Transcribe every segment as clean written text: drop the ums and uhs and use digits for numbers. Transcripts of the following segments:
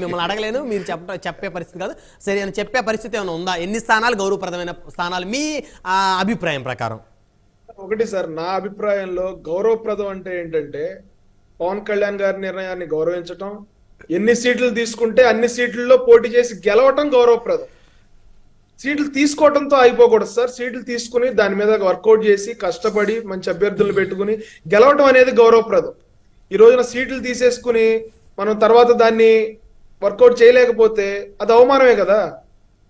మిమ్మల్ని అడగలేను, మీరు చెప్పే పరిస్థితి కాదు. సరే అని చెప్పే పరిస్థితి ఏమైనా ఉందా? ఎన్ని స్థానాలు గౌరవప్రదమైన స్థానాలు మీ అభిప్రాయం ప్రకారం? ఒకటి సార్, నా అభిప్రాయంలో గౌరవప్రదం అంటే ఏంటంటే పవన్ కళ్యాణ్ గారి నిర్ణయాన్ని గౌరవించటం, ఎన్ని సీట్లు తీసుకుంటే అన్ని సీట్లలో పోటీ చేసి గెలవటం గౌరవప్రదం. సీట్లు తీసుకోవడంతో అయిపోకూడదు సార్. సీట్లు తీసుకుని దాని మీద వర్కౌట్ చేసి కష్టపడి మంచి అభ్యర్థులను పెట్టుకుని గెలవటం అనేది గౌరవప్రదం. ఈ రోజున సీట్లు తీసేసుకుని మనం తర్వాత దాన్ని వర్కౌట్ చేయలేకపోతే అది అవమానమే కదా.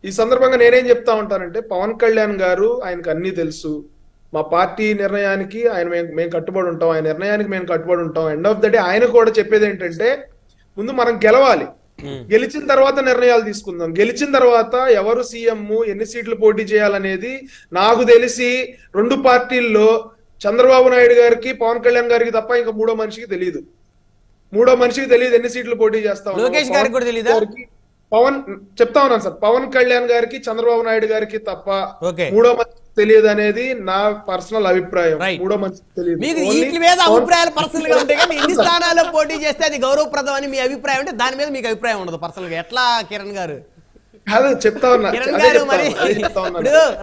ఈ సందర్భంగా నేనేం చెప్తా ఉంటానంటే, పవన్ కళ్యాణ్ గారు ఆయనకు అన్ని తెలుసు. మా పార్టీ నిర్ణయానికి మేము కట్టుబడి ఉంటాం, ఆయన నిర్ణయానికి మేము కట్టుబడి ఉంటాం. ఎండ్ ఆఫ్ ద డే ఆయన కూడా చెప్పేది ఏంటంటే, ముందు మనం గెలవాలి, గెలిచిన తర్వాత నిర్ణయాలు తీసుకుందాం. గెలిచిన తర్వాత ఎవరు సీఎం, ఎన్ని సీట్లు పోటీ చేయాలనేది నాకు తెలిసి రెండు పార్టీల్లో చంద్రబాబు నాయుడు గారికి పవన్ కళ్యాణ్ గారికి తప్ప ఇంకా మూడో మనిషికి తెలియదు ఎన్ని సీట్లు పోటీ చేస్తాం. లోకేష్ గారికి కూడా తెలియదా? చెప్తా ఉన్నాను సార్, పవన్ కళ్యాణ్ గారికి చంద్రబాబు నాయుడు గారికి తప్ప మూడో మనిషికి తెలియదు అనేది నా పర్సనల్ అభిప్రాయం. మూడో మనిషికి తెలియదు. మీకు వీటి మీద అభిప్రాయాలు పర్సనల్ గా ఉంటాయి కానీ ఎన్ని స్థానాల్లో పోటీ చేస్తే అది గౌరవప్రదం అని మీ అభిప్రాయం అంటే దాని మీద మీకు అభిప్రాయం ఉండదు పర్సనల్ గా. ఎట్లా కిరణ్ గారు? చెప్తా ఉన్నా,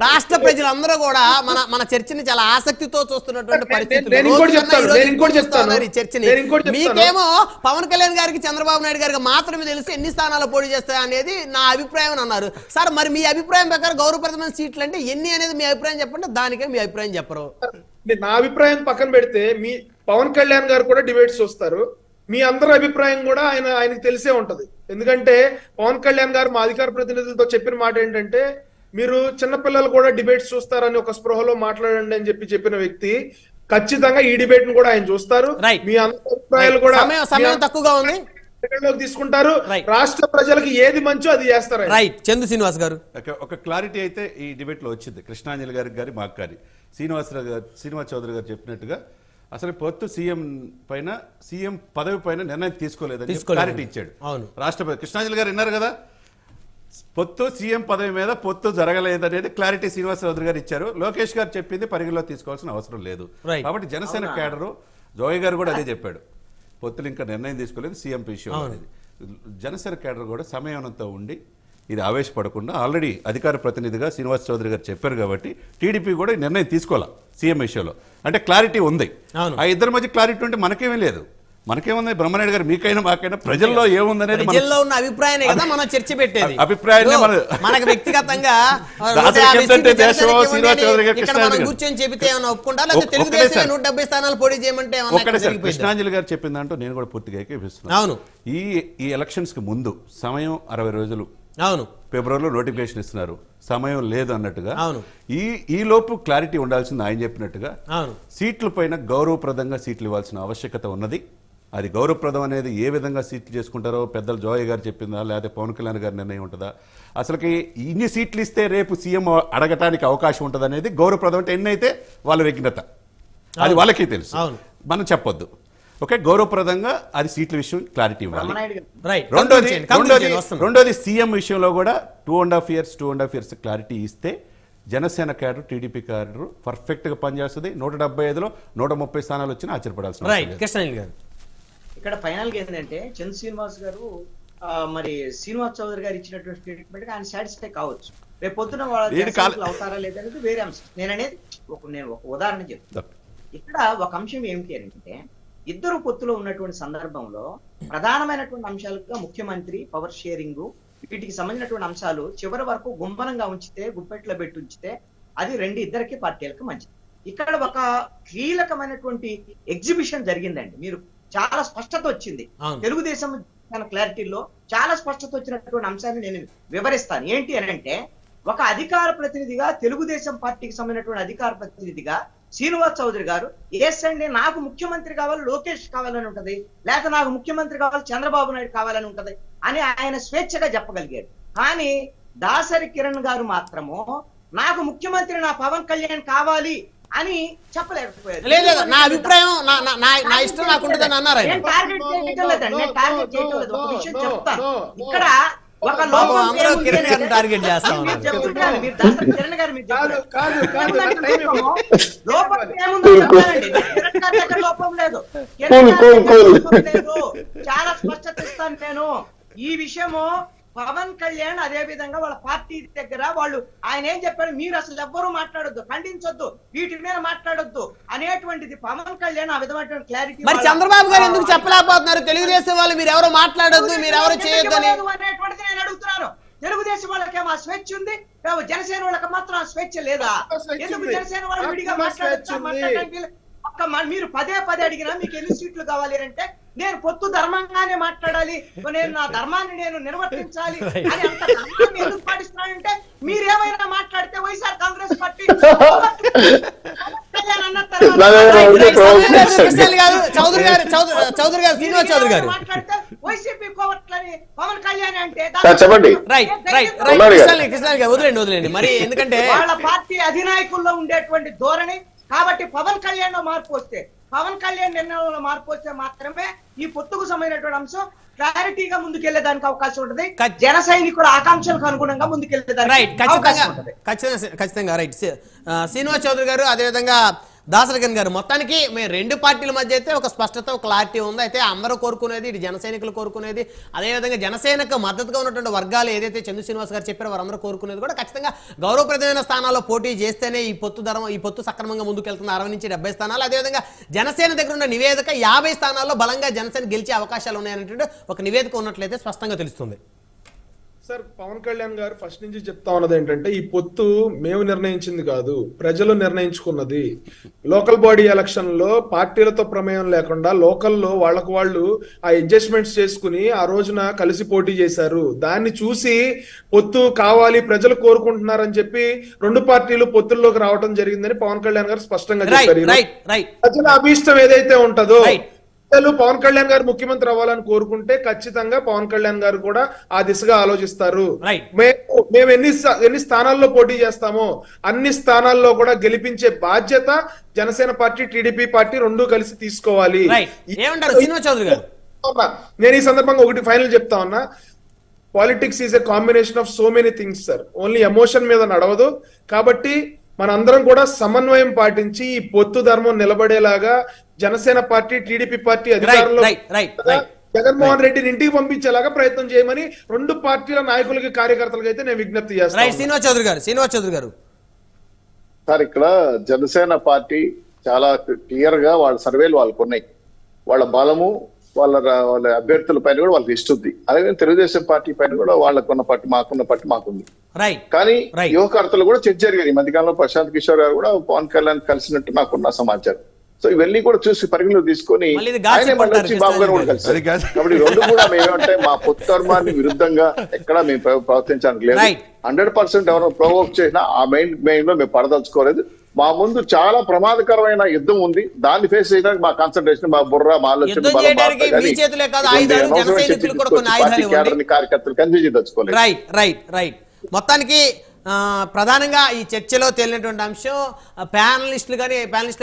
రాష్ట్ర ప్రజలందరూ కూడా మన చర్చని చాలా ఆసక్తితో చూస్తున్నటువంటి పరిస్థితి. మీకేమో పవన్ కళ్యాణ్ గారికి చంద్రబాబు నాయుడు గారికి మాత్రమే తెలిసి ఎన్ని స్థానాలు పోటీ చేస్తాయి అనేది నా అభిప్రాయం అని అన్నారు సార్. మరి మీ అభిప్రాయం ప్రకారం గౌరవప్రదమైన సీట్లు అంటే ఎన్ని అనేది మీ అభిప్రాయం చెప్పండి, దానికే మీ అభిప్రాయం చెప్పరు. నా అభిప్రాయం పక్కన పెడితే మీ పవన్ కళ్యాణ్ గారు కూడా డిబేట్స్ వస్తారు. మీ అందరి అభిప్రాయం కూడా ఆయనకు తెలిసే ఉంటది. ఎందుకంటే పవన్ కళ్యాణ్ గారు మా అధికార ప్రతినిధులతో చెప్పిన మాట ఏంటంటే, మీరు చిన్నపిల్లలు కూడా డిబేట్స్ చూస్తారని ఒక స్పృహలో మాట్లాడండి అని చెప్పిన వ్యక్తి ఖచ్చితంగా ఈ డిబేట్ ను కూడా ఆయన చూస్తారు. మీ అందరి అభిప్రాయాలు కూడా తక్కువగా ఉంది తీసుకుంటారు. రాష్ట్ర ప్రజలకు ఏది మంచో అది చేస్తారు. చందు శ్రీనివాస్ గారు, ఒక క్లారిటీ అయితే ఈ డిబేట్ లో వచ్చింది. కృష్ణాంజలి గారి మాకు గారి శ్రీనివాస్ చౌదరి గారు చెప్పినట్టుగా అసలు పొత్తు సీఎం పదవి పైన నిర్ణయం తీసుకోలేదని క్లారిటీ ఇచ్చాడు రాష్ట్రపతి. కృష్ణాంజలి గారు విన్నారు కదా, పొత్తు సీఎం పదవి మీద పొత్తు జరగలేదనేది క్లారిటీ శ్రీనివాస్ చౌదరి గారు ఇచ్చారు. లోకేష్ గారు చెప్పింది పరిగణలో తీసుకోవాల్సిన అవసరం లేదు. కాబట్టి జనసేన కేడరు జోయ్ గారు కూడా అదే చెప్పాడు, పొత్తులు ఇంకా నిర్ణయం తీసుకోలేదు సీఎం విషయం అనేది. జనసేన కేడర్ కూడా సమయంతో ఉండి ఇది ఆవేశపడకుండా ఆల్రెడీ అధికార ప్రతినిధిగా శ్రీనివాస్ చౌదరి గారు చెప్పారు కాబట్టి టీడీపీ కూడా నిర్ణయం తీసుకోవాలా సీఎం విషయంలో. అంటే క్లారిటీ ఉంది. ఆ ఇద్దరి మధ్య క్లారిటీ ఉంటే మనకేమీ లేదు. మనకేముంది, బ్రహ్మనాయుడు గారు మీకైనా మాకైనా ప్రజల్లో ఏముందనేది ప్రజల్లో ఉన్న అభిప్రాయాన్ని కదా మనం చర్చ పెట్టేది. అభిప్రాయాన్ని మనకు వ్యక్తిగతంగా కూర్చొని చెబితే ఒప్పుకుంటారు, తెలుగుదేశం 170 స్థానాలు పోటీ చేయమంటే. కృష్ణాంజలి గారు చెప్పిన దాంట్లో నేను కూడా పూర్తిగా ఏకీపిస్తున్నాను. ఈ ఎలక్షన్స్ కి ముందు సమయం 60 రోజులు, ఫిబ్రవరిలో నోటిఫికేషన్ ఇస్తున్నారు, సమయం లేదు అన్నట్టుగా. ఈ లోపు క్లారిటీ ఉండాల్సింది ఆయన చెప్పినట్టుగా. సీట్ల పైన గౌరవప్రదంగా సీట్లు ఇవ్వాల్సిన ఆవశ్యకత ఉన్నది. అది గౌరవప్రదం అనేది ఏ విధంగా సీట్లు చేసుకుంటారో పెద్దలు జోయ్ గారు చెప్పిందా లేకపోతే పవన్ కళ్యాణ్ గారి నిర్ణయం ఉంటుందా, అసలుకి ఇన్ని సీట్లు ఇస్తే రేపు సీఎం అడగటానికి అవకాశం ఉంటుంది అనేది గౌరవప్రదం అంటే ఎన్నైతే వాళ్ళ విఘ్నత, అది వాళ్ళకి తెలుసు, మనం చెప్పొద్దు. ఓకే, గౌరవప్రదంగా అది సీట్ల విషయం క్లారిటీ ఇవ్వాలి. రెండోది సీఎం విషయంలో కూడా 2.5 years క్లారిటీ ఇస్తే Janasena cadre TDP cadre perfect గా పనిచేస్తుంది. 175లో 130 స్థానాలు వచ్చినా ఆశ్చర్యపడాల్సిన. ఇక్కడ ఫైనల్ గా ఏంటంటే చంద్ర శ్రీనివాస్ గారు మరి శ్రీనివాస్ చౌదరి గారు ఇచ్చినటువంటి స్టేట్మెంట్ ఆయన సాటిస్ఫై కావచ్చు. రేపు పొద్దున వాళ్ళు అవుతారా లేదనేది వేరే అంశం. నేను ఒక ఉదాహరణ చెప్తాను. ఇక్కడ ఒక అంశం ఏమిటి అంటే, ఇద్దరు పొత్తులో ఉన్నటువంటి సందర్భంలో ప్రధానమైనటువంటి అంశాలుగా ముఖ్యమంత్రి, పవర్ షేరింగ్, వీటికి సంబంధించినటువంటి అంశాలు చివరి వరకు గుంపనంగా ఉంచితే, గుప్పెట్లో పెట్టి ఉంచితే అది ఇద్దరికి పార్టీలకు మంచిది. ఇక్కడ ఒక కీలకమైనటువంటి ఎగ్జిబిషన్ జరిగిందండి. మీరు చాలా స్పష్టత వచ్చింది తెలుగుదేశం క్లారిటీలో, చాలా స్పష్టత వచ్చినటువంటి అంశాన్ని నేను వివరిస్తాను. ఏంటి అని అంటే, ఒక అధికార ప్రతినిధిగా, తెలుగుదేశం పార్టీకి సంబంధించినటువంటి అధికార ప్రతినిధిగా శ్రీనివాస్ చౌదరి గారు ఎస్ అండి నాకు ముఖ్యమంత్రి కావాలి లోకేష్ కావాలని ఉంటది, లేక నాకు ముఖ్యమంత్రి కావాలి చంద్రబాబు నాయుడు కావాలని ఉంటది అని ఆయన స్వేచ్ఛగా చెప్పగలిగాడు. కానీ దాసరి కిరణ్ గారు మాత్రము నాకు ముఖ్యమంత్రి నా పవన్ కళ్యాణ్ కావాలి అని చెప్పలేకపోయారు. నా అభిప్రాయం నా ఇష్టం నాకు ఉంటుందని అన్నారు. నేను టార్గెట్ చేయటం లేదండి, నేను టార్గెట్ చేయటం లేదు. ఒక విషయం చెప్తాను. ఇక్కడ ఒక లోపం టార్గెట్ చేస్తాం. లోపం లేదు, చాలా స్పష్టత ఇస్తాను నేను. ఈ విషయము పవన్ కళ్యాణ్ అదే విధంగా వాళ్ళ పార్టీ దగ్గర వాళ్ళు ఆయన ఏం చెప్పారు, మీరు అసలు ఎవ్వరూ మాట్లాడొద్దు, ఖండించొద్దు, వీటి మీద మాట్లాడొద్దు అనేటువంటిది పవన్ కళ్యాణ్ ఆ విధమైన క్లారిటీ. మరి చంద్రబాబు గారు ఎందుకు చెప్పలేకపోతున్నారు? తెలుగుదేశం వాళ్ళు మీరు ఎవరు మాట్లాడొద్దు, మీరు ఎవరు చేయొద్దు అనేటువంటిది నేను అడుగుతున్నాను. తెలుగుదేశం వాళ్ళకేమో ఆ స్వేచ్ఛ ఉంది, జనసేన వాళ్ళకి మాత్రం ఆ స్వేచ్ఛ లేదా? ఎందుకు జనసేన వాళ్ళు విడిగా మాట్లాడడానికి మీరు పదే అడిగినా మీకు ఎన్ని సీట్లు కావాలి అంటే నేను పొత్తు ధర్మంగానే మాట్లాడాలి, నేను నా ధర్మాన్ని నేను నిర్వర్తించాలి అని అంత ధర్మాన్ని ఎందుకు పాటిస్తున్నానంటే మీరేమైనా మాట్లాడితే వైఎస్ఆర్ కాంగ్రెస్ పార్టీ మాట్లాడితే వైసీపీ కోవట్లని పవన్ కళ్యాణ్ అంటే వదిలేండి మరి, ఎందుకంటే వాళ్ళ పార్టీ అధినాయకుల్లో ఉండేటువంటి ధోరణి. కాబట్టి పవన్ కళ్యాణ్ లో మార్పు వస్తే, పవన్ కళ్యాణ్ నిర్ణయంలో మార్పు వస్తే మాత్రమే ఈ పొత్తుకు సంబంధించినటువంటి అంశం క్లారిటీగా ముందుకెళ్లేదానికి అవకాశం ఉంటుంది. జన సైనికుల ఆకాంక్షలకు అనుగుణంగా ముందుకెళ్లేదానికి అవకాశం ఉంటుంది. ఖచ్చితంగా రైట్. శ్రీనివాస్ చౌదరి గారు, అదేవిధంగా దాసరగన్ గారు, మొత్తానికి మేము రెండు పార్టీల మధ్య అయితే ఒక స్పష్టత, ఒక క్లారిటీ ఉంది. అయితే అందరూ కోరుకునేది, ఇటు జన సైనికులు కోరుకునేది, అదేవిధంగా జనసేనకు మద్దతుగా ఉన్నటువంటి వర్గాలు ఏదైతే చంద్ర శ్రీనివాస్ గారు చెప్పారో వారందరూ కోరుకునేది కూడా ఖచ్చితంగా గౌరవప్రదమైన స్థానాల్లో పోటీ చేస్తేనే ఈ పొత్తు సక్రమంగా ముందుకెళ్తుంది. 60 నుంచి 70 స్థానాలు. అదేవిధంగా జనసేన దగ్గర ఉన్న నివేదిక 50 స్థానాల్లో బలంగా జనసేన గెలిచే అవకాశాలు ఉన్నాయనేటువంటి ఒక నివేదిక ఉన్నట్లయితే స్పష్టంగా తెలుస్తుంది. సార్, పవన్ కళ్యాణ్ గారు ఫస్ట్ నుంచి చెప్తా ఉన్నది ఏంటంటే ఈ పొత్తు మేము నిర్ణయించింది కాదు, ప్రజలు నిర్ణయించుకున్నది. లోకల్ బాడీ ఎలక్షన్ లో పార్టీలతో ప్రమేయం లేకుండా లోకల్లో వాళ్ళకు వాళ్ళు ఆ అడ్జస్ట్మెంట్స్ చేసుకుని ఆ రోజున కలిసి పోటీ చేశారు. దాన్ని చూసి పొత్తు కావాలి, ప్రజలు కోరుకుంటున్నారని చెప్పి రెండు పార్టీలు పొత్తుల్లోకి రావడం జరిగిందని పవన్ కళ్యాణ్ గారు స్పష్టంగా చెప్పారు. ప్రజల అభీష్టం ఏదైతే ఉంటుందో, పవన్ కళ్యాణ్ గారు ముఖ్యమంత్రి అవ్వాలని కోరుకుంటే ఖచ్చితంగా పవన్ కళ్యాణ్ గారు కూడా ఆ దిశగా ఆలోచిస్తారు. మేము ఎన్ని స్థానాల్లో పోటీ చేస్తామో అన్ని స్థానాల్లో కూడా గెలిపించే బాధ్యత జనసేన పార్టీ, టీడీపీ పార్టీ రెండూ కలిసి తీసుకోవాలి. నేను ఈ సందర్భంగా ఒకటి ఫైనల్ చెప్తా ఉన్నా, politics is a combination of so many things sir. Only emotion మీద నడవదు. కాబట్టి మనందరం కూడా సమన్వయం పాటించి ఈ పొత్తు ధర్మం నిలబడేలాగా జనసేన పార్టీ, టీడీపీ పార్టీ అధికారంలో జగన్మోహన్ రెడ్డిని ఇంటికి పంపించేలాగా ప్రయత్నం చేయమని రెండు పార్టీల నాయకులకి, కార్యకర్తలకు అయితే నేను విజ్ఞప్తి చేస్తాను. శ్రీనివాస్ చౌదరి గారు సార్, ఇక్కడ జనసేన పార్టీ చాలా క్లియర్ గా వాళ్ళ సర్వేలు వాళ్ళకు ఉన్నాయి. వాళ్ళ బలము, వాళ్ళ అభ్యర్థుల పైన కూడా వాళ్ళకి ఇస్తుంది. అలాగే తెలుగుదేశం పార్టీ పైన కూడా వాళ్ళకున్న పార్టీ, మాకున్న పార్టీ మాకుంది. కానీ యువకర్తలు కూడా చర్చ జరిగారు. ఈ మధ్యకాలంలో ప్రశాంత్ కిషోర్ గారు కూడా పవన్ కళ్యాణ్ కలిసినట్టు నాకున్న సమాచారం. సో ఇవన్నీ కూడా చూసి పరిగణలో తీసుకొని ఆయన మళ్ళీ వచ్చి బాబు గారు కూడా కలిసారు. కాబట్టి రెండు కూడా మేమేమంటే మా పొత్తు ధర్మాన్ని విరుద్ధంగా ఎక్కడా మేము ప్రవర్తించడానికి లేదు. 100% ఎవరో ప్రొవోక్ చేసినా ఆ మెయిన్ లో మేము పడదలుచుకోలేదు. మా ముందు చాలా ప్రమాదకరమైన యుద్ధం ఉంది. దాన్ని ఫేస్ చేయడానికి మా కాన్సన్ట్రేషన్, మా బుర్ర, మా ఆలోచన, కార్యకర్తలు కన్ఫ్యూజ్ దలుచుకోలేదు. మొత్తానికి ప్రధానంగా ఈ చర్చలో తేలినటువంటి అంశం ప్యానలిస్టులు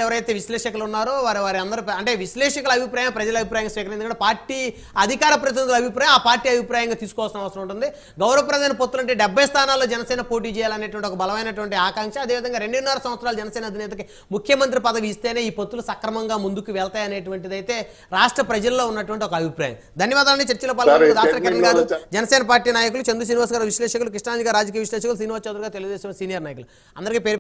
ఎవరైతే విశ్లేషకులు ఉన్నారో వారి అందరూ, అంటే విశ్లేషకుల అభిప్రాయం ప్రజల అభిప్రాయం స్వీకరించడం, పార్టీ అధికార ప్రతినిధుల అభిప్రాయం ఆ పార్టీ అభిప్రాయంగా తీసుకోవాల్సిన అవసరం ఉంటుంది. గౌరవప్రదమైన పొత్తులు అంటే 70 స్థానాల్లో జనసేన పోటీ చేయాలనేటువంటి ఒక బలమైనటువంటి ఆకాంక్ష, అదేవిధంగా 2.5 సంవత్సరాలు జనసేన అధినేతకి ముఖ్యమంత్రి పదవి ఇస్తేనే ఈ పొత్తులు సక్రమంగా ముందుకు వెళ్తాయి అనేటువంటిది అయితే రాష్ట్ర ప్రజల్లో ఉన్నటువంటి ఒక అభిప్రాయం. ధన్యవాదాలు. చర్చలో పాల్గొన్న దాసరకిరణ్ గారు, జనసేన పార్టీ నాయకులు, చంద్ర శ్రీనివాస్ గారు విశ్లేషకులు, కృష్ణాంజలి గారు రాజకీయ విశ్లేషకులు, శ్రీనివాస్ చౌదరి గారు తెలుగుదేశం సీనియర్ నాయకులు, అందరికీ పేరు